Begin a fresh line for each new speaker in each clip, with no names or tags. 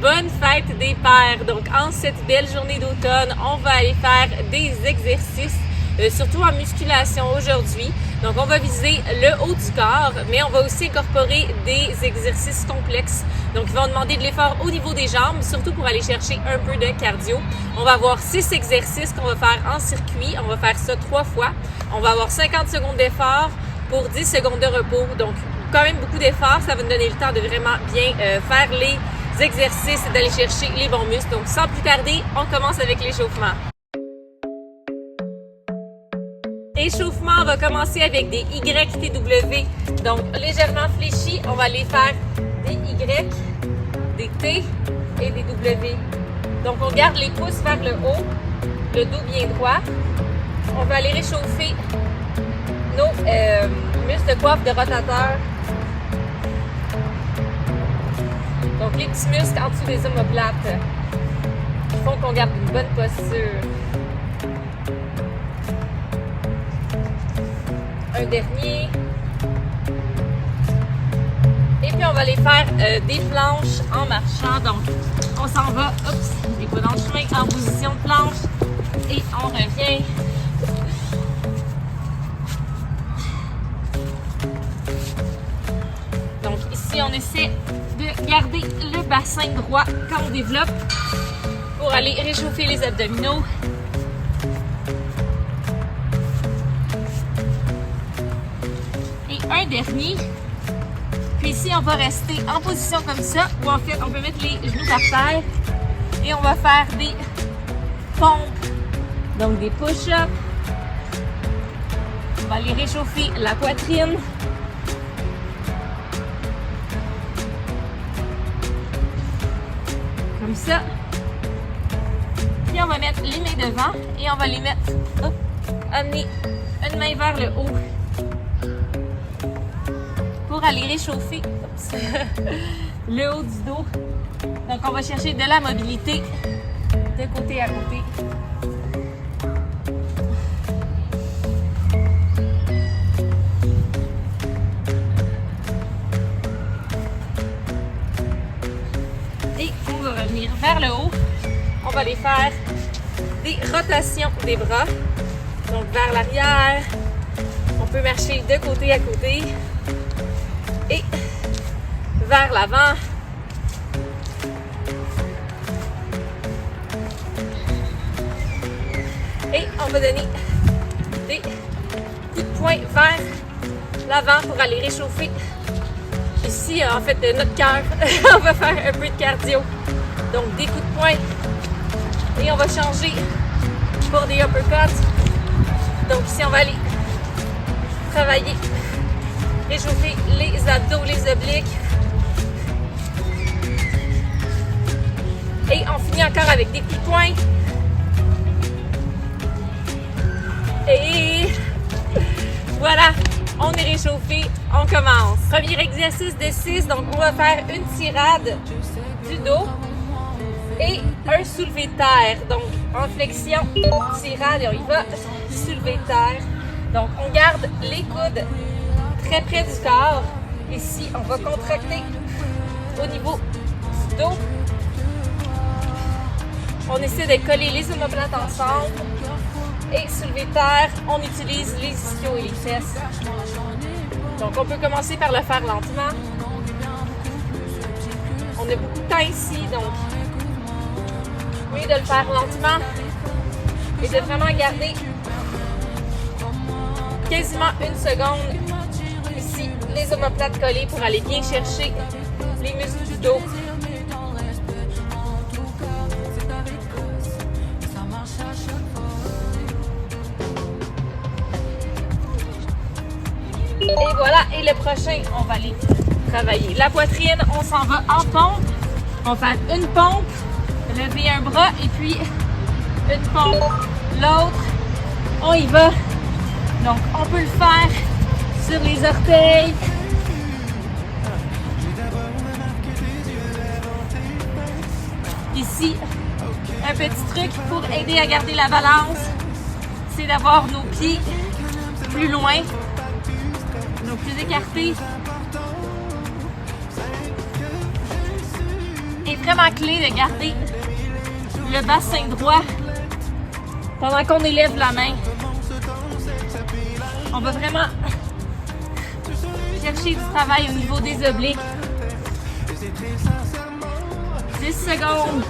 bonne fête des pères. Donc, en cette belle journée d'automne, on va aller faire des exercices, surtout en musculation aujourd'hui. Donc, on va viser le haut du corps, mais on va aussi incorporer des exercices complexes. Donc, ils vont demander de l'effort au niveau des jambes, surtout pour aller chercher un peu de cardio. On va avoir 6 exercices qu'on va faire en circuit. On va faire ça 3 fois. On va avoir 50 secondes d'effort pour 10 secondes de repos. Donc, quand même beaucoup d'efforts. Ça va nous donner le temps de vraiment bien faire les exercices et d'aller chercher les bons muscles. Donc, sans plus tarder, on commence avec l'échauffement. Échauffement, on va commencer avec des YTW. Donc, légèrement fléchis, on va aller faire des Y, des T et des W. Donc, on garde les pouces vers le haut, le dos bien droit. On va aller réchauffer nos muscles de coiffe de rotateur. Donc, les petits muscles en dessous des omoplates qui font qu'on garde une bonne posture. Un dernier. Et puis, on va aller faire des planches en marchant. Donc, on s'en va, les pas dans le chemin, en position de planche. Et on revient. Donc, ici, on essaie de garder le bassin droit quand on développe pour aller réchauffer les abdominaux. Et un dernier. Puis ici, on va rester en position comme ça, ou en fait, on peut mettre les genoux par terre et on va faire des pompes, donc des push-ups. On va aller réchauffer la poitrine. Comme ça. Puis on va mettre les mains devant et on va les mettre, amener une main vers le haut pour aller réchauffer le haut du dos. Donc on va chercher de la mobilité de côté à côté. Et on va revenir vers le haut. On va aller faire des rotations des bras. Donc vers l'arrière. On peut marcher de côté à côté. Et vers l'avant. Et on va donner des coups de poing vers l'avant pour aller réchauffer ici, en fait, notre cœur. On va faire un peu de cardio. Donc, des coups de poing. Et on va changer pour des uppercuts. Donc, ici, on va aller travailler, réchauffer les abdos, les obliques. Et on finit encore avec des coups de poing. Et voilà, on est réchauffé, on commence. Premier exercice de 6, donc on va faire une tirade du dos et un soulevé de terre. Donc en flexion, tirade et on y va, soulevé de terre. Donc on garde les coudes très près du corps. Ici, on va contracter au niveau du dos. On essaie de coller les omoplates ensemble. Et soulever de terre, on utilise les ischios et les fesses. Donc, on peut commencer par le faire lentement. On a beaucoup de temps ici, donc mieux de le faire lentement et de vraiment garder quasiment une seconde ici, les omoplates collées pour aller bien chercher les muscles du dos. Et voilà, et le prochain, on va aller travailler la poitrine. On s'en va en pompe. On va faire une pompe, lever un bras et puis une pompe, l'autre. On y va. Donc, on peut le faire sur les orteils. Ici, un petit truc pour aider à garder la balance, c'est d'avoir nos pieds plus loin, nos plus écartés. Et vraiment clé de garder le bassin droit pendant qu'on élève la main. On va vraiment chercher du travail au niveau des obliques. 10 secondes.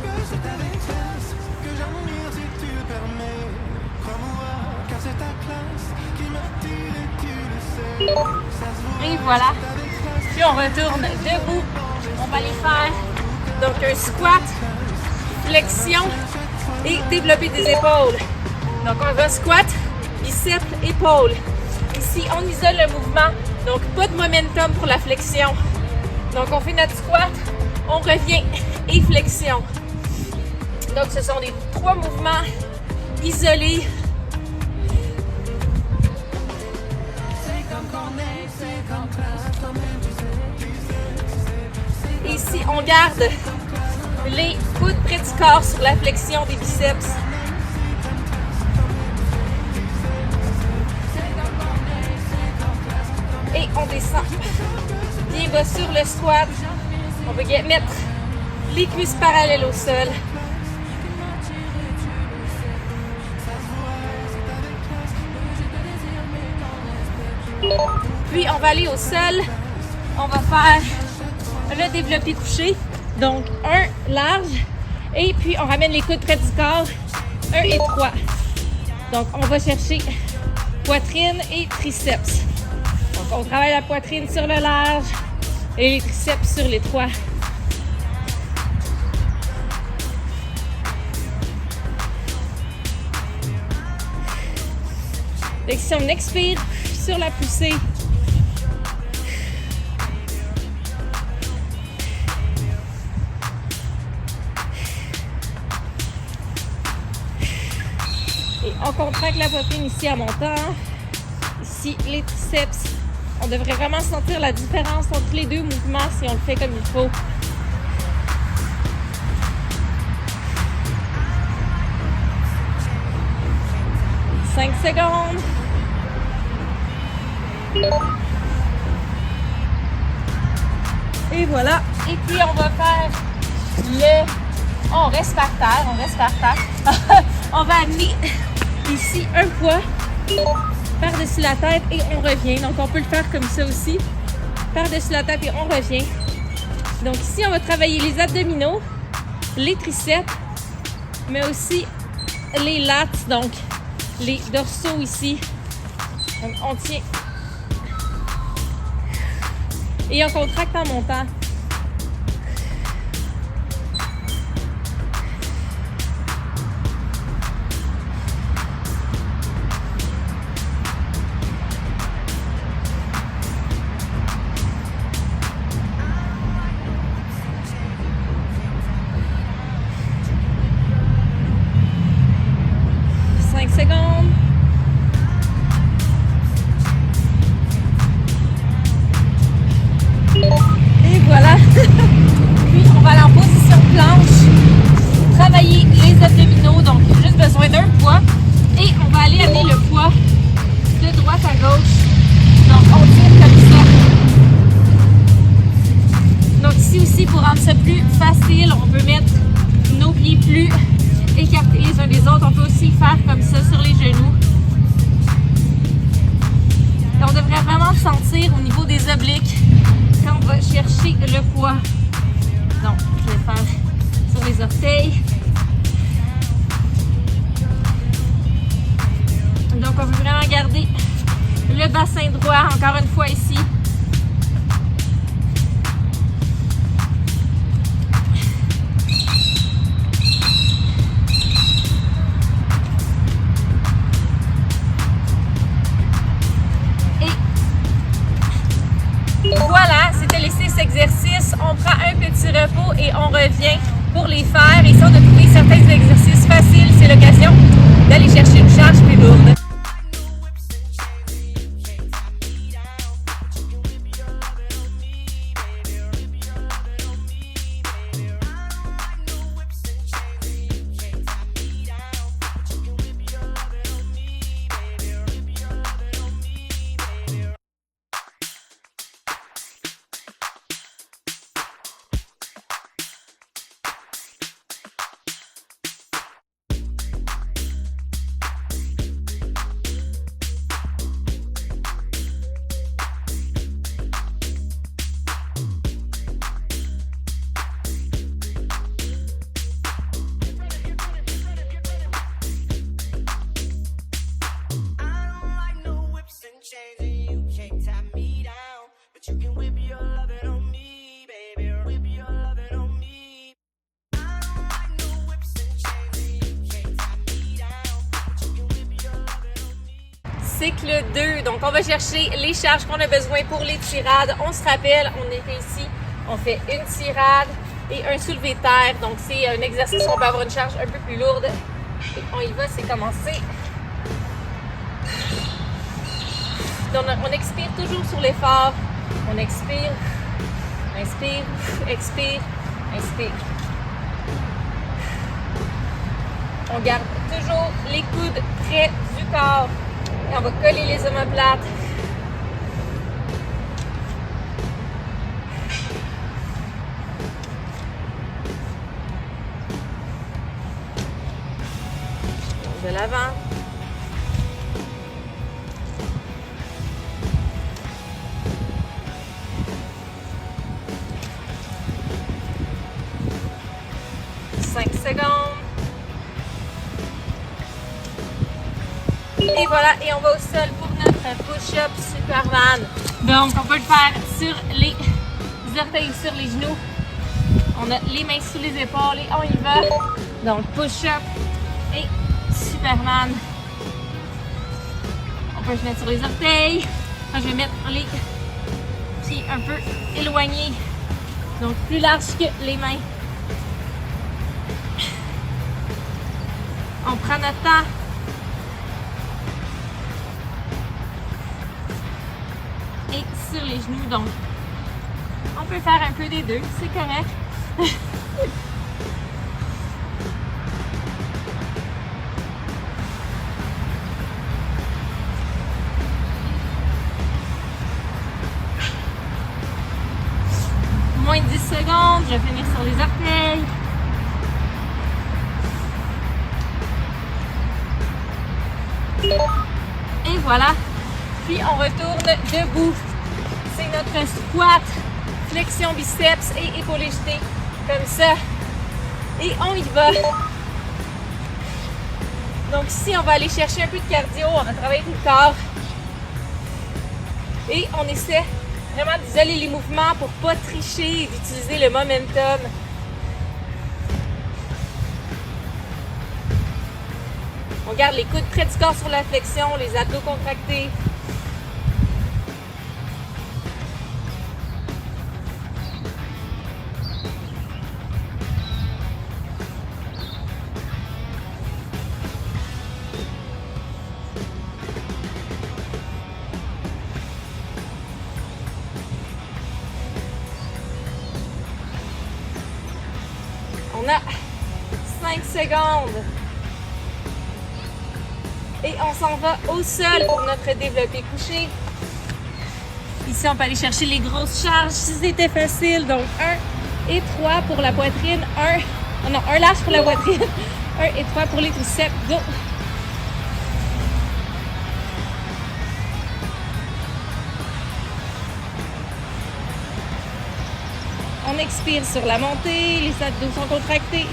Et voilà. Puis on retourne debout. On va aller faire donc un squat, flexion et développer des épaules. Donc on va squat, biceps, épaules. Ici, on isole le mouvement. Donc pas de momentum pour la flexion. Donc on fait notre squat, on revient et flexion. Donc ce sont les 3 mouvements isolés. Et ici, on garde les coudes près du corps sur la flexion des biceps. Et on descend bien bas sur le squat. On va mettre les cuisses parallèles au sol. Puis on va aller au sol. On va faire le développé couché. Donc un large. Et puis on ramène les coudes près du corps. 1 et 3. Donc on va chercher poitrine et triceps. Donc on travaille la poitrine sur le large et les triceps sur les 3. Donc si on expire sur la poussée, et on contracte la poitrine ici en montant. Ici les triceps. On devrait vraiment sentir la différence entre les 2 mouvements si on le fait comme il faut. « 5 secondes. Et voilà. Et puis on va faire on reste par terre, on va amener ici un poids par-dessus la tête et on revient. Donc, on peut le faire comme ça aussi. Par-dessus la tête et on revient. Donc, ici, on va travailler les abdominaux, les triceps, mais aussi les lats, donc les dorsaux ici. Donc, on tient. Et on contracte en montant. Secondes. Et voilà. Puis on va aller en position planche, travailler les abdominaux, donc juste besoin d'un poids et on va aller amener le poids de droite à gauche. Donc on tire comme ça. Donc ici aussi, pour rendre ça plus facile, on peut mettre nos pieds plus écartés les uns des autres. On peut aussi faire comme ça sur les genoux. Et on devrait vraiment sentir au niveau des obliques quand on va chercher le poids. Donc, je vais faire sur les orteils. Donc, on veut vraiment garder le bassin droit, encore une fois ici. Voilà, c'était les 6 exercices. On prend un petit repos et on revient pour les faire. Et si on a trouvé certains exercices faciles, c'est l'occasion d'aller chercher une charge plus lourde. cycle 2. Donc, on va chercher les charges qu'on a besoin pour les tirades. On se rappelle, on était ici, on fait une tirade et un soulevé de terre. Donc, c'est un exercice où on peut avoir une charge un peu plus lourde. Et on y va, c'est commencé. Donc, on expire toujours sur l'effort. On expire, inspire, expire, inspire. On garde toujours les coudes près du corps. Et on va coller les omoplates. De l'avant. Secondes. Et voilà, et on va au sol pour notre push-up Superman. Donc, on peut le faire sur les orteils ou sur les genoux. On a les mains sous les épaules et on y va. Donc, push-up et Superman. On peut se mettre sur les orteils. Moi, je vais mettre les pieds un peu éloignés. Donc, plus large que les mains. On prend notre temps. Et sur les genoux, donc, on peut faire un peu des deux, c'est correct. Moins de 10 secondes, je vais finir sur les orteils. Et voilà. Puis on retourne debout. C'est notre squat, flexion biceps et épaules jetées. Comme ça. Et on y va. Donc ici, on va aller chercher un peu de cardio. On va travailler tout le corps. Et on essaie vraiment d'isoler les mouvements pour ne pas tricher et d'utiliser le momentum. On garde les coudes près du corps sur la flexion, les abdos contractés. On a 5 secondes. Et on s'en va au sol pour notre développé couché. Ici, on peut aller chercher les grosses charges si c'était facile. Donc, 1 et 3 pour la poitrine. Un large pour la poitrine. 1 et 3 pour les triceps. Go! On expire sur la montée. Les abdos sont contractés.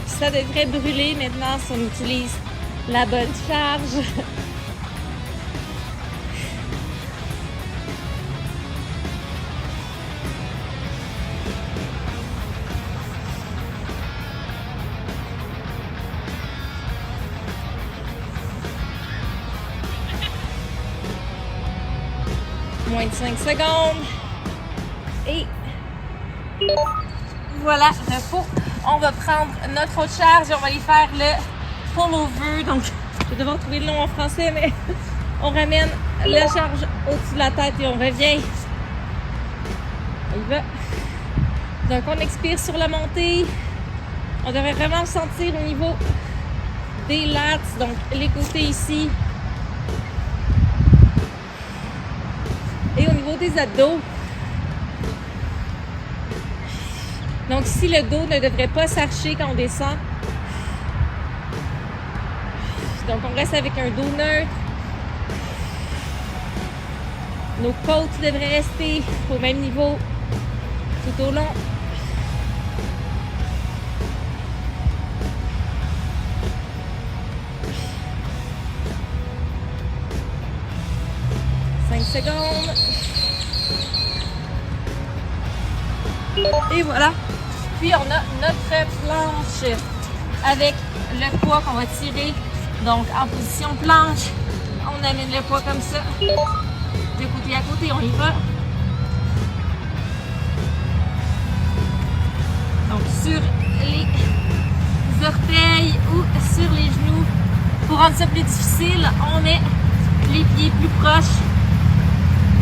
Ça devrait brûler maintenant si on utilise la bonne charge. Moins de 5 secondes. Et voilà, repos. On va prendre notre autre charge et on va aller faire le pull-over. Donc, je vais devoir trouver le nom en français, mais on ramène la charge au-dessus de la tête et on revient. On y va. Donc, on expire sur la montée. On devrait vraiment le sentir au niveau des lats, donc les côtés ici. Et au niveau des abdos. Donc ici, le dos ne devrait pas s'archer quand on descend. Donc on reste avec un dos neutre. Nos côtes devraient rester au même niveau tout au long. Secondes. Et voilà. Puis on a notre planche avec le poids qu'on va tirer. Donc en position planche, on amène le poids comme ça. De côté à côté, on y va. Donc sur les orteils ou sur les genoux. Pour rendre ça plus difficile, on met les pieds plus proches,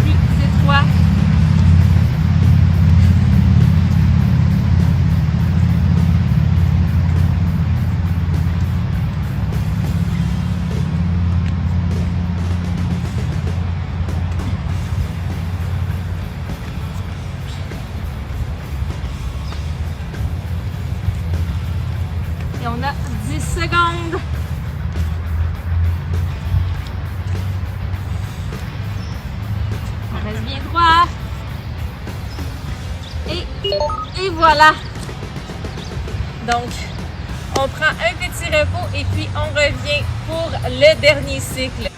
plus étroits. Et on a 10 secondes. On reste bien droit. Et voilà. Donc, on prend un petit repos et puis on revient pour le dernier cycle.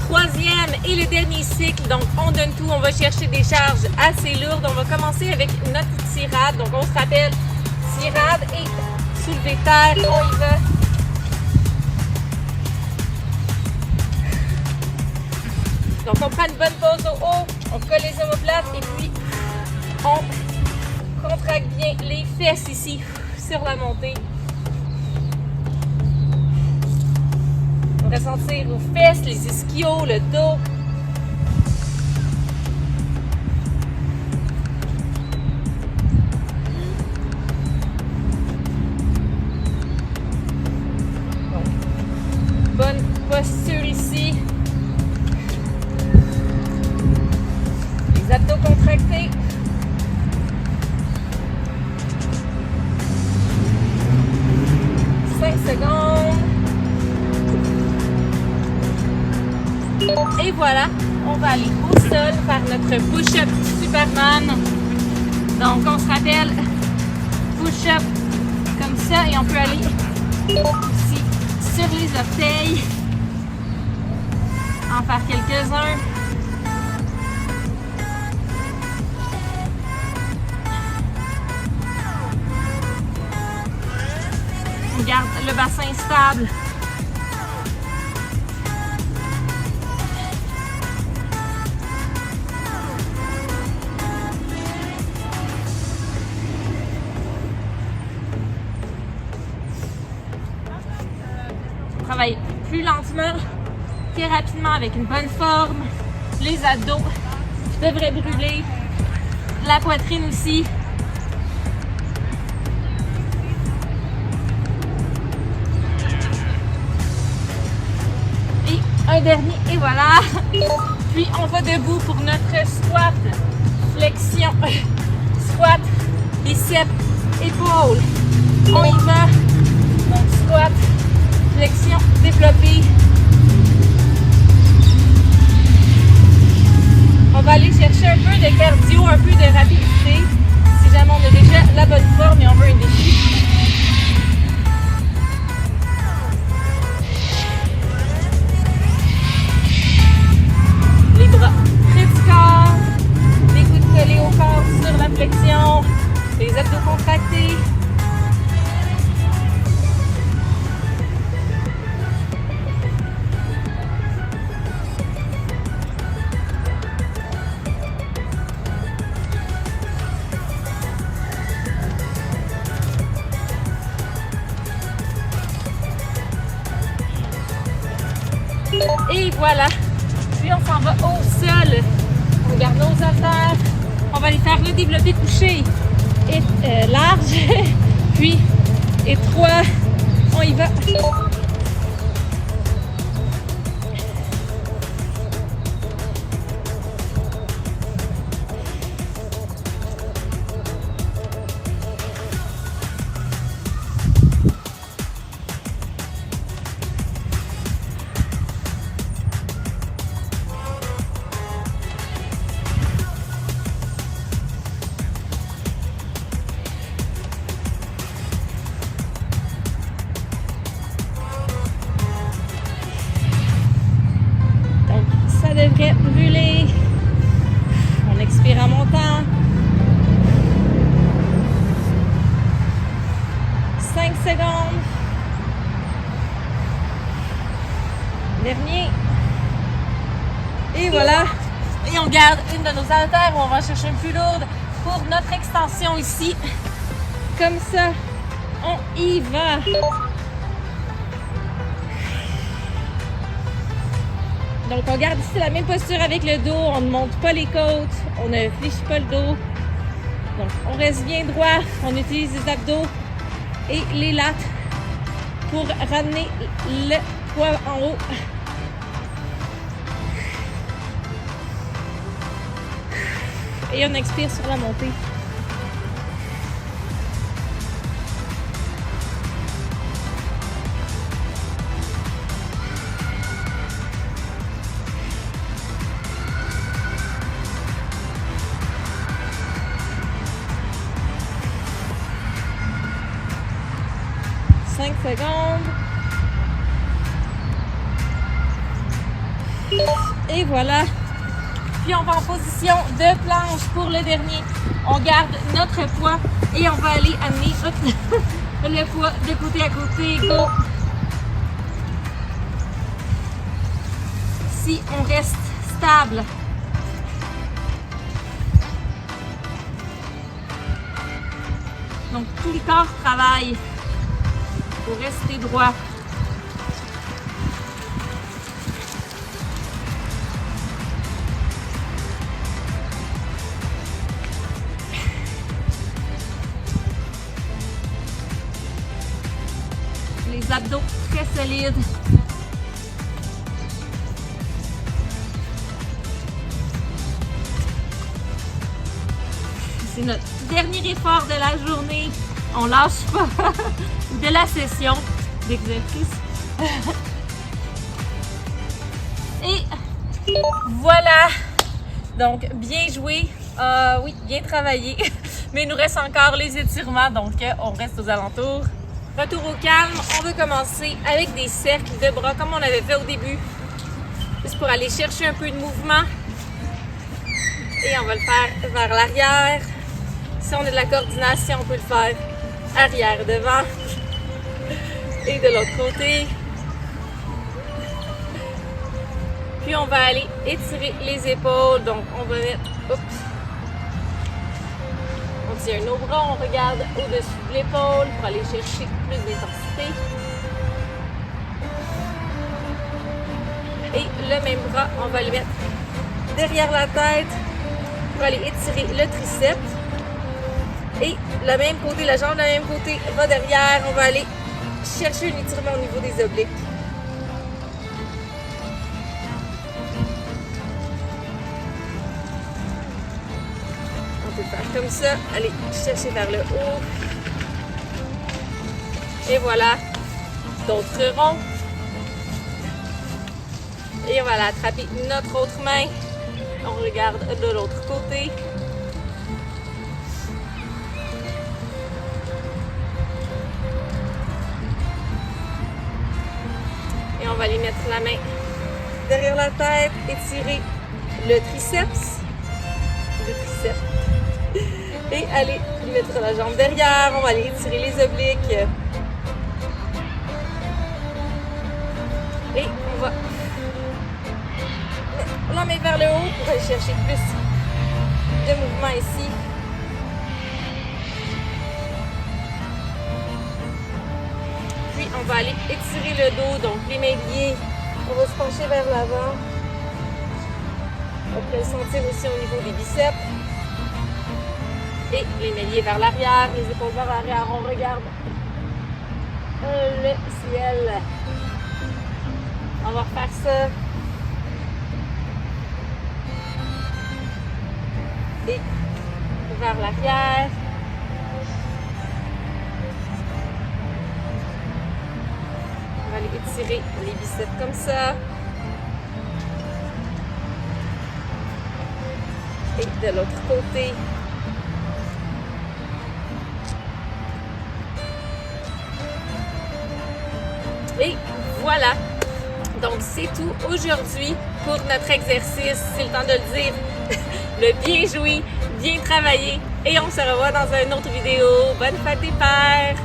Troisième et le dernier cycle, donc on donne tout, on va chercher des charges assez lourdes. On va commencer avec notre tirade, donc on se rappelle, tirade et soulevé terre, on y va. Donc on prend une bonne pause au haut, on colle les omoplates et puis on contracte bien les fesses ici sur la montée. Ressentir aux fesses, les ischios, le dos. Donc, bonne posture ici. Les abdos contractés. Secondes. Et voilà, on va aller au sol faire notre push-up Superman. Donc on se rappelle, push-up comme ça et on peut aller aussi sur les orteils, en faire quelques-uns. On garde le bassin stable. On travaille plus lentement que rapidement avec une bonne forme. Les abdos devraient brûler. La poitrine aussi. Et un dernier, et voilà. Puis on va debout pour notre squat. Flexion. Squat, biceps, épaules. On y va. Donc squat. Flexion développée. On va aller chercher un peu de cardio, un peu de rapidité. Si jamais on a déjà la bonne forme et on veut un défi. Les bras près du corps. Les coudes collés au corps sur la flexion. Les abdos contractés. Et voilà. Puis on s'en va au sol. On garde nos haltères. On va aller faire le développé couché et large. Puis étroit. On y va. Devrait brûler. On expire en montant. 5 secondes. Dernier. Et voilà. Et on garde une de nos haltères où on va chercher une plus lourde pour notre extension ici. Comme ça, on y va. Donc, on garde ici la même posture avec le dos. On ne monte pas les côtes. On ne fléchit pas le dos. Donc, on reste bien droit. On utilise les abdos et les lattes pour ramener le poids en haut. Et on expire sur la montée. Secondes. Et voilà. Puis on va en position de planche pour le dernier. On garde notre poids et on va aller amener le poids de côté à côté. Go. Si on reste stable. Donc tout le corps travaille. Pour rester droit. Les abdos très solides. C'est notre dernier effort de la journée. On lâche pas. De la session d'exercice. Et voilà. Donc, bien joué. Oui, bien travaillé. Mais il nous reste encore les étirements, donc on reste aux alentours. Retour au calme. On va commencer avec des cercles de bras comme on avait fait au début. Juste pour aller chercher un peu de mouvement. Et on va le faire vers l'arrière. Si on a de la coordination, on peut le faire arrière, devant. Et de l'autre côté. Puis on va aller étirer les épaules. Donc on va mettre, oups. On tient nos bras, on regarde au-dessus de l'épaule pour aller chercher plus d'intensité. Et le même bras, on va le mettre derrière la tête pour aller étirer le triceps. Et le même côté, la jambe de même côté va derrière. On va aller chercher un étirement au niveau des obliques. On peut faire comme ça. Allez, chercher vers le haut. Et voilà. D'autres ronds. Et on va aller attraper notre autre main. On regarde de l'autre côté. Et on va aller mettre la main derrière la tête, étirer le triceps. Et aller mettre la jambe derrière. On va aller étirer les obliques. Et on va mettre la main vers le haut pour aller chercher plus de mouvement ici. Puis on va aller étirer le dos, donc les mains liées On va se pencher vers l'avant. On peut le sentir aussi au niveau des biceps. Et les méliés vers l'arrière, les épaules vers l'arrière. On regarde le ciel. On va refaire ça. Et vers l'arrière. On va aller étirer les biceps comme ça. Et de l'autre côté. Et voilà. Donc, c'est tout aujourd'hui pour notre exercice. C'est le temps de le dire. Le bien joué, bien travaillé. Et on se revoit dans une autre vidéo. Bonne fête des pères!